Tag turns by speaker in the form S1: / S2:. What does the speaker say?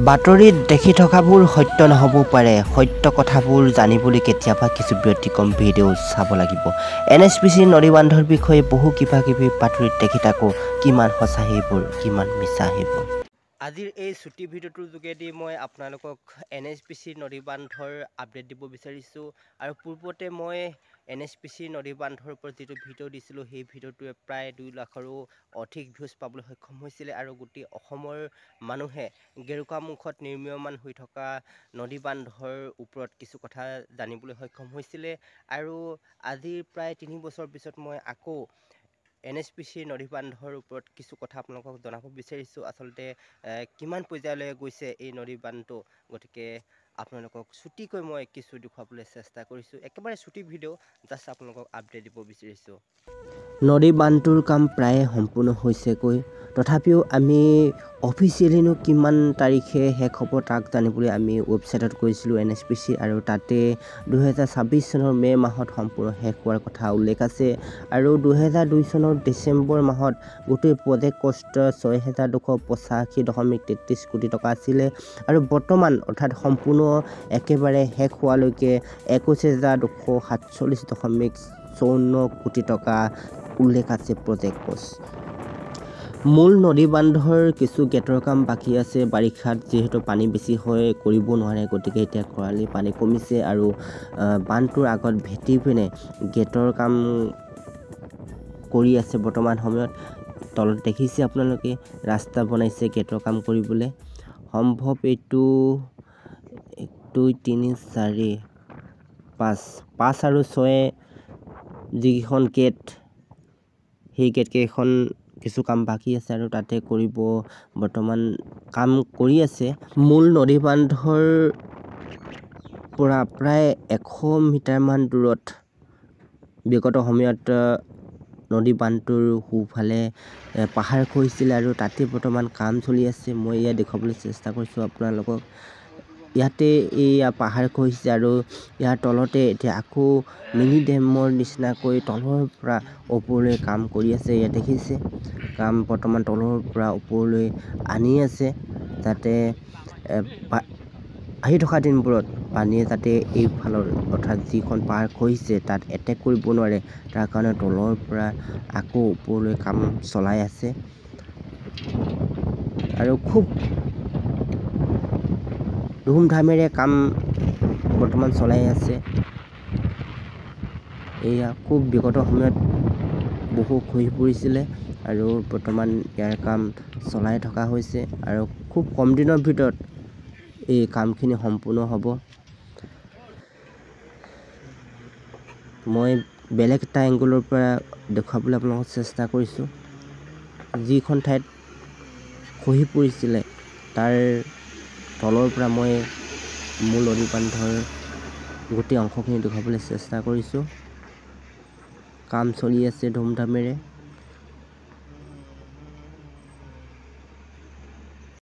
S1: বাতৰিত দেখি থকাবোৰ সত্য নহ'ব পাৰে। সত্য কথাবোৰ জানিবলৈ কেতিয়াবা কিছু ব্যতিক্ৰম ভিডিঅ' চাব লাগিব। NHPC নদী বান্ধৰ বিষয়ে বহু কিবা-কিবি বাতৰিত দেখি থাকোঁ। কিমান সঁচা সেইবোৰ, কিমান মিছা সেইবোৰ। আজিৰ এই ছুটি ভিডিঅ'টোৰ যোগেদি মই আপোনালোকক NHPC নদী বান্ধৰ আপডেট দিব বিচাৰিছোঁ। আৰু পূৰ্বতে মই NHPC নদী বান্ধৰ ওপৰত যিটো ভিডিঅ' দিছিলোঁ, সেই ভিডিঅ'টোৱে প্ৰায় 2 লাখৰো অধিক ভিউজ পাবলৈ সক্ষম হৈছিলে। আৰু গোটেই অসমৰ মানুহে গেৰুকামুখত নিৰ্মীয়মান হৈ থকা নদী বান্ধৰ ওপৰত কিছু কথা জানিবলৈ সক্ষম হৈছিলে। আৰু আজিৰ প্ৰায় 3 বছৰ পিছত মই আকৌ NHPC নদী বান্ধৰ ওপৰত কিছু কথা আপোনালোকক জনাব বিচাৰিছোঁ। আচলতে কিমান পৰ্যায়লৈ গৈছে এই নদী বান্ধটো, গতিকে আপোনালোকক ছুটিকৈ মই কিছু দেখুৱাবলৈ চেষ্টা কৰিছোঁ। একেবাৰে ছুটি ভিডিঅ', জাষ্ট আপোনালোকক আপডেট দিব বিচাৰিছোঁ। নদী বান্ধটোৰ কাম প্ৰায় সম্পূৰ্ণ হৈছেগৈ। তথাপিও আমি অফিচিয়েলিনো কিমান তাৰিখে শেষ হ'ব তাক জানিবলৈ আমি ৱেবছাইটত গৈছিলোঁ NHPC, আৰু তাতে 2026 চনৰ মে' মাহত সম্পূৰ্ণ শেষ হোৱাৰ কথা উল্লেখ আছে। আৰু 2002 চনৰ ডিচেম্বৰ মাহত গোটেই প্ৰজেক্ট কষ্ট 6,285.33 কোটি টকা আছিলে। আৰু বৰ্তমান অৰ্থাৎ সম্পূৰ্ণ একেবাৰে শেষ হোৱালৈকে 21,247.54 কোটি টকা উল্লেখ আছে প্ৰজেক্ট কষ্ট। মূল নদী বান্ধৰ কিছু গেটৰ কাম বাকী আছে। বাৰিষাত যিহেতু পানী বেছি হয়, কৰিব নোৱাৰে, গতিকে এতিয়া খৰালি পানী কমিছে আৰু বান্ধটোৰ আগত ভেটি পিনে গেটৰ কাম কৰি আছে বৰ্তমান সময়ত। তলত দেখিছে আপোনালোকে ৰাস্তা বনাইছে গেটৰ কাম কৰিবলৈ। সম্ভৱ এইটো 1 2 3 4 5 আৰু 6 যিকেইখন গেট, সেই গেটকেইখন কিছু কাম বাকী আছে আৰু তাতে কৰিব বৰ্তমান কাম কৰি আছে। মূল নদী বান্ধৰ পৰা প্ৰায় 100 মিটাৰমান দূৰত বিগত সময়ত নদী বান্ধটোৰ সোঁফালে পাহাৰ খহিছিলে আৰু তাতে বৰ্তমান কাম চলি আছে। মই ইয়াত দেখুৱাবলৈ চেষ্টা কৰিছোঁ আপোনালোকক। ইয়াতে এয়া পাহাৰ খহিছে আৰু ইয়াৰ তলতে এতিয়া আকৌ মিনি ডেমৰ নিচিনাকৈ তলৰ পৰা ওপৰলৈ কাম কৰি আছে। ইয়াত দেখিছে কাম বৰ্তমান তলৰ পৰা ওপৰলৈ আনি আছে, যাতে আহি থকা দিনবোৰত পানীয়ে যাতে এইফালৰ অৰ্থাৎ যিখন পাহাৰ খহিছে তাত এটেক কৰিব নোৱাৰে, তাৰ কাৰণে তলৰ পৰা আকৌ ওপৰলৈ কাম চলাই আছে। আৰু খুব ধুমধামেৰে কাম বৰ্তমান চলাই আছে। এয়া খুব বিগত সময়ত বহু খহি পৰিছিলে আৰু বৰ্তমান ইয়াৰ কাম চলাই থকা হৈছে আৰু খুব কম দিনৰ ভিতৰত এই কামখিনি সম্পূৰ্ণ হ'ব। মই বেলেগ এটা এংগলৰ পৰা দেখুৱাবলৈ আপোনালোকক চেষ্টা কৰিছোঁ। যিখন ঠাইত খহি পৰিছিলে তাৰ তলৰ পৰা মই মূল নদী বান্ধৰ গোটেই অংশখিনি দেখুৱাবলৈ চেষ্টা কৰিছোঁ। কাম চলি আছে ধুমধামেৰে।